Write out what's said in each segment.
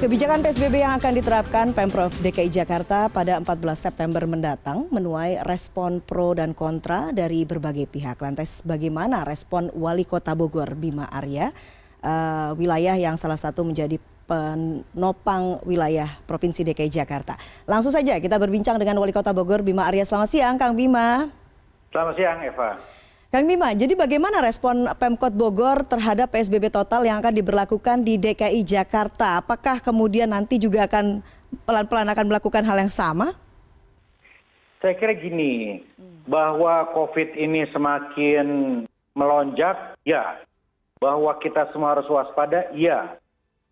Kebijakan PSBB yang akan diterapkan Pemprov DKI Jakarta pada 14 September mendatang menuai respon pro dan kontra dari berbagai pihak. Lantas bagaimana respon Wali Kota Bogor Bima Arya, wilayah yang salah satu menjadi penopang wilayah Provinsi DKI Jakarta. Langsung saja kita berbincang dengan Wali Kota Bogor Bima Arya. Selamat siang Kang Bima. Selamat siang Eva. Kang Bima, jadi bagaimana respon Pemkot Bogor terhadap PSBB total yang akan diberlakukan di DKI Jakarta? Apakah kemudian nanti juga akan pelan-pelan akan melakukan hal yang sama? Saya kira gini, bahwa COVID ini semakin melonjak, ya. Bahwa kita semua harus waspada, iya.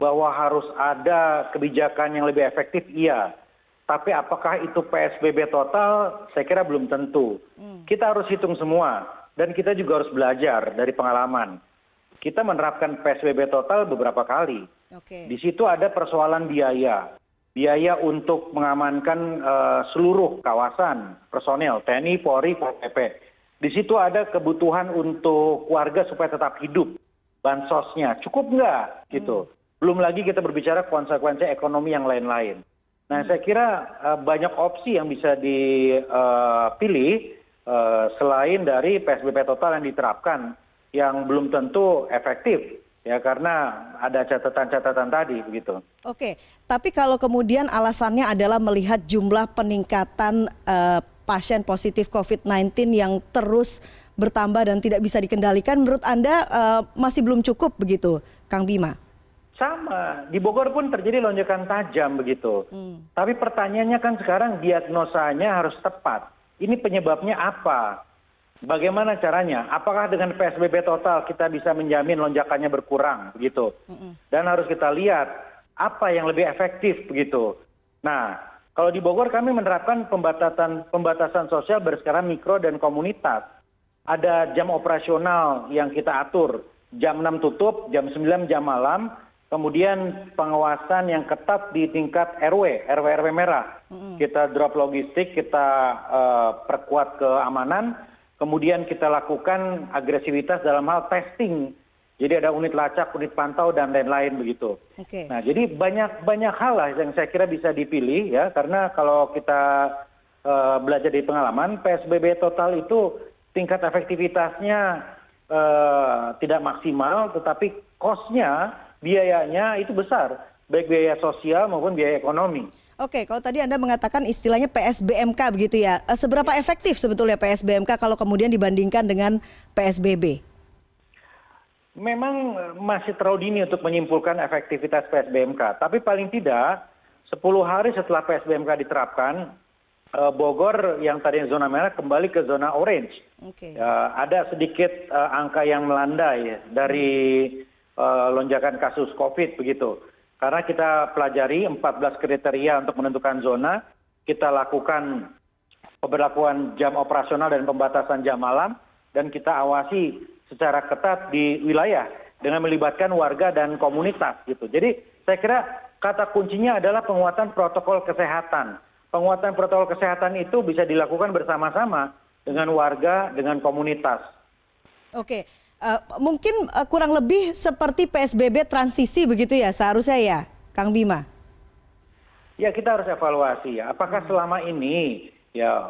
Bahwa harus ada kebijakan yang lebih efektif, iya. Tapi apakah itu PSBB total? Saya kira belum tentu. Kita harus hitung semua. Dan kita juga harus belajar dari pengalaman. Kita menerapkan PSBB total beberapa kali. Di situ ada persoalan biaya. Biaya untuk mengamankan seluruh kawasan personel, TNI, Polri, PP. Di situ ada kebutuhan untuk warga supaya tetap hidup. Bansosnya cukup nggak? Gitu. Belum lagi kita berbicara konsekuensi ekonomi yang lain-lain. Nah, saya kira banyak opsi yang bisa dipilih selain dari PSBB total yang diterapkan yang belum tentu efektif ya karena ada catatan-catatan tadi begitu. Oke, tapi kalau kemudian alasannya adalah melihat jumlah peningkatan pasien positif COVID-19 yang terus bertambah dan tidak bisa dikendalikan, menurut Anda masih belum cukup begitu, Kang Bima? Sama, di Bogor pun terjadi lonjakan tajam begitu. Tapi pertanyaannya kan sekarang diagnosanya harus tepat. Ini penyebabnya apa? Bagaimana caranya? Apakah dengan PSBB total kita bisa menjamin lonjakannya berkurang begitu? Dan harus kita lihat apa yang lebih efektif begitu. Nah, kalau di Bogor kami menerapkan pembatasan sosial berskala mikro dan komunitas. Ada jam operasional yang kita atur. Jam 6 tutup, jam 9 jam malam. Kemudian pengawasan yang ketat di tingkat RW merah. Kita drop logistik, kita perkuat keamanan, kemudian kita lakukan agresivitas dalam hal testing. Jadi ada unit lacak, unit pantau, dan lain-lain begitu. Nah, jadi banyak hal lah yang saya kira bisa dipilih ya, karena kalau kita belajar dari pengalaman, PSBB total itu tingkat efektivitasnya tidak maksimal, tetapi cost-nya, biayanya itu besar, baik biaya sosial maupun biaya ekonomi. Oke, kalau tadi Anda mengatakan istilahnya PSBMK begitu ya, seberapa efektif sebetulnya PSBMK kalau kemudian dibandingkan dengan PSBB? Memang masih terlalu dini untuk menyimpulkan efektivitas PSBMK, tapi paling tidak 10 hari setelah PSBMK diterapkan, Bogor yang tadinya zona merah kembali ke zona orange. Ada sedikit angka yang melandai dari lonjakan kasus COVID begitu. Karena kita pelajari 14 kriteria untuk menentukan zona, kita lakukan pemberlakuan jam operasional dan pembatasan jam malam, dan kita awasi secara ketat di wilayah dengan melibatkan warga dan komunitas gitu. Jadi saya kira kata kuncinya adalah penguatan protokol kesehatan. Penguatan protokol kesehatan itu bisa dilakukan bersama-sama dengan warga, dengan komunitas. Oke. Mungkin kurang lebih seperti PSBB transisi begitu ya seharusnya ya, Kang Bima? Ya, kita harus evaluasi ya. Apakah selama ini ya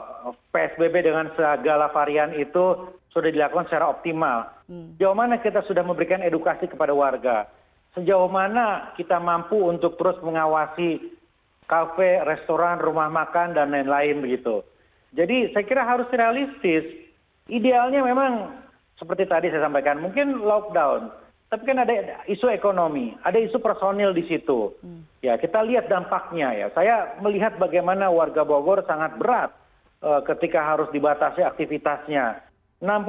PSBB dengan segala varian itu sudah dilakukan secara optimal? Sejauh mana kita sudah memberikan edukasi kepada warga? Sejauh mana kita mampu untuk terus mengawasi kafe, restoran, rumah makan, dan lain-lain begitu. Jadi saya kira harus realistis. Idealnya memang seperti tadi saya sampaikan, mungkin lockdown, tapi kan ada isu ekonomi, ada isu personil di situ. Ya, kita lihat dampaknya ya. Saya melihat bagaimana warga Bogor sangat berat ketika harus dibatasi aktivitasnya. 60%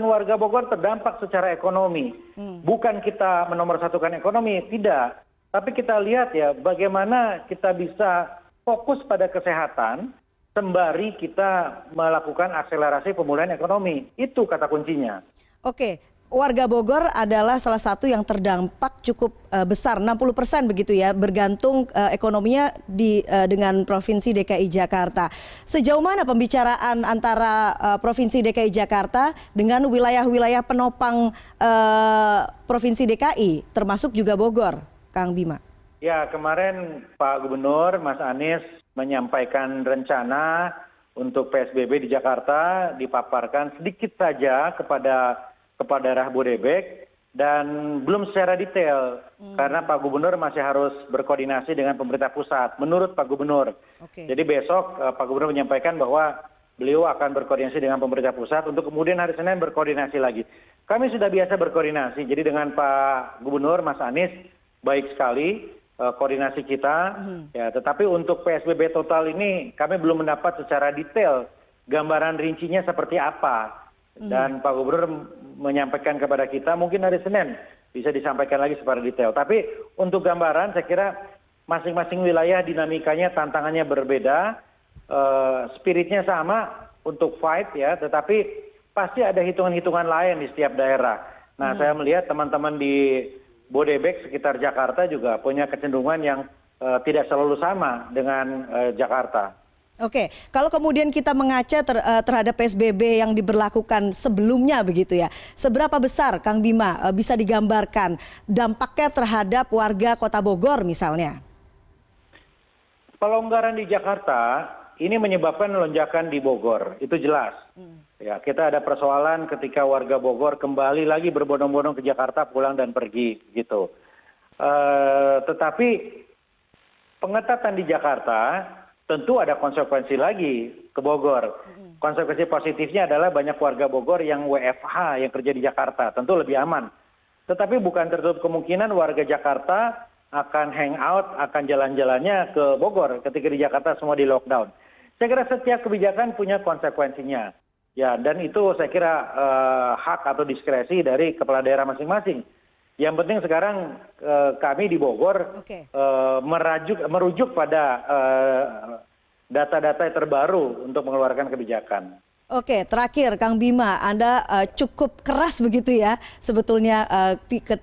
warga Bogor terdampak secara ekonomi. Bukan kita menomorsatukan ekonomi, tidak. Tapi kita lihat ya bagaimana kita bisa fokus pada kesehatan sembari kita melakukan akselerasi pemulihan ekonomi. Itu kata kuncinya. Oke, warga Bogor adalah salah satu yang terdampak cukup besar, 60% begitu ya, bergantung ekonominya dengan Provinsi DKI Jakarta. Sejauh mana pembicaraan antara Provinsi DKI Jakarta dengan wilayah-wilayah penopang Provinsi DKI, termasuk juga Bogor, Kang Bima? Ya, kemarin Pak Gubernur Mas Anies menyampaikan rencana untuk PSBB di Jakarta dipaparkan sedikit saja kepada daerah Bodebek dan belum secara detail karena Pak Gubernur masih harus berkoordinasi dengan pemerintah pusat menurut Pak Gubernur. Oke. Jadi besok Pak Gubernur menyampaikan bahwa beliau akan berkoordinasi dengan pemerintah pusat untuk kemudian hari Senin berkoordinasi lagi. Kami sudah biasa berkoordinasi, jadi dengan Pak Gubernur Mas Anies baik sekali koordinasi kita, ya. Tetapi untuk PSBB total ini kami belum mendapat secara detail gambaran rincinya seperti apa. Dan Pak Gubernur menyampaikan kepada kita mungkin hari Senin bisa disampaikan lagi secara detail. Tapi untuk gambaran saya kira masing-masing wilayah dinamikanya tantangannya berbeda, spiritnya sama untuk fight ya, tetapi pasti ada hitungan-hitungan lain di setiap daerah. Nah, saya melihat teman-teman di Bodebek sekitar Jakarta juga punya kecenderungan yang tidak selalu sama dengan Jakarta. Oke, kalau kemudian kita mengaca terhadap PSBB yang diberlakukan sebelumnya begitu ya, seberapa besar Kang Bima bisa digambarkan dampaknya terhadap warga Kota Bogor misalnya? Pelonggaran di Jakarta ini menyebabkan lonjakan di Bogor, itu jelas. Ya, kita ada persoalan ketika warga Bogor kembali lagi berbondong-bondong ke Jakarta pulang dan pergi gitu. Tetapi pengetatan di Jakarta tentu ada konsekuensi lagi ke Bogor. Konsekuensi positifnya adalah banyak warga Bogor yang WFH yang kerja di Jakarta, tentu lebih aman. Tetapi bukan tertutup kemungkinan warga Jakarta akan hangout, akan jalan-jalannya ke Bogor ketika di Jakarta semua di lockdown. Saya kira setiap kebijakan punya konsekuensinya. Ya, dan itu saya kira hak atau diskresi dari kepala daerah masing-masing. Yang penting sekarang kami di Bogor merujuk pada data-data terbaru untuk mengeluarkan kebijakan. Oke, terakhir Kang Bima, Anda cukup keras begitu ya sebetulnya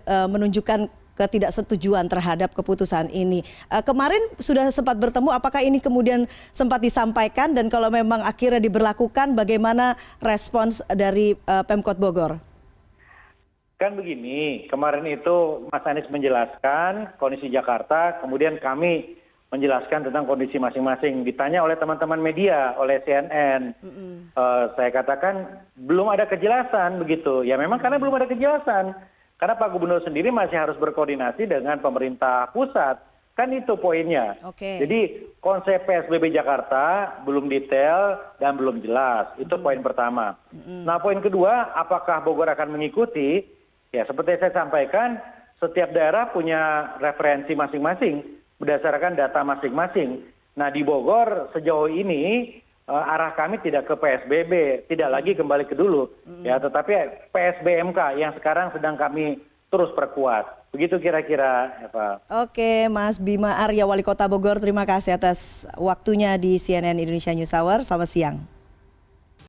menunjukkan ketidaksetujuan terhadap keputusan ini. Kemarin sudah sempat bertemu, apakah ini kemudian sempat disampaikan dan kalau memang akhirnya diberlakukan, bagaimana respons dari Pemkot Bogor? Kan begini, kemarin itu Mas Anies menjelaskan kondisi Jakarta, kemudian kami menjelaskan tentang kondisi masing-masing. Ditanya oleh teman-teman media, oleh CNN, saya katakan belum ada kejelasan begitu. Ya memang karena belum ada kejelasan. Karena Pak Gubernur sendiri masih harus berkoordinasi dengan pemerintah pusat. Kan itu poinnya. Oke. Jadi konsep PSBB Jakarta belum detail dan belum jelas. Itu poin pertama. Nah, poin kedua, apakah Bogor akan mengikuti? Ya, seperti saya sampaikan, setiap daerah punya referensi masing-masing berdasarkan data masing-masing. Nah, di Bogor sejauh ini arah kami tidak ke PSBB, tidak lagi kembali ke dulu, ya, tetapi PSBMK yang sekarang sedang kami terus perkuat. Begitu kira-kira, Eva. Oke, Mas Bima Arya, Wali Kota Bogor, terima kasih atas waktunya di CNN Indonesia News Hour. Selamat siang.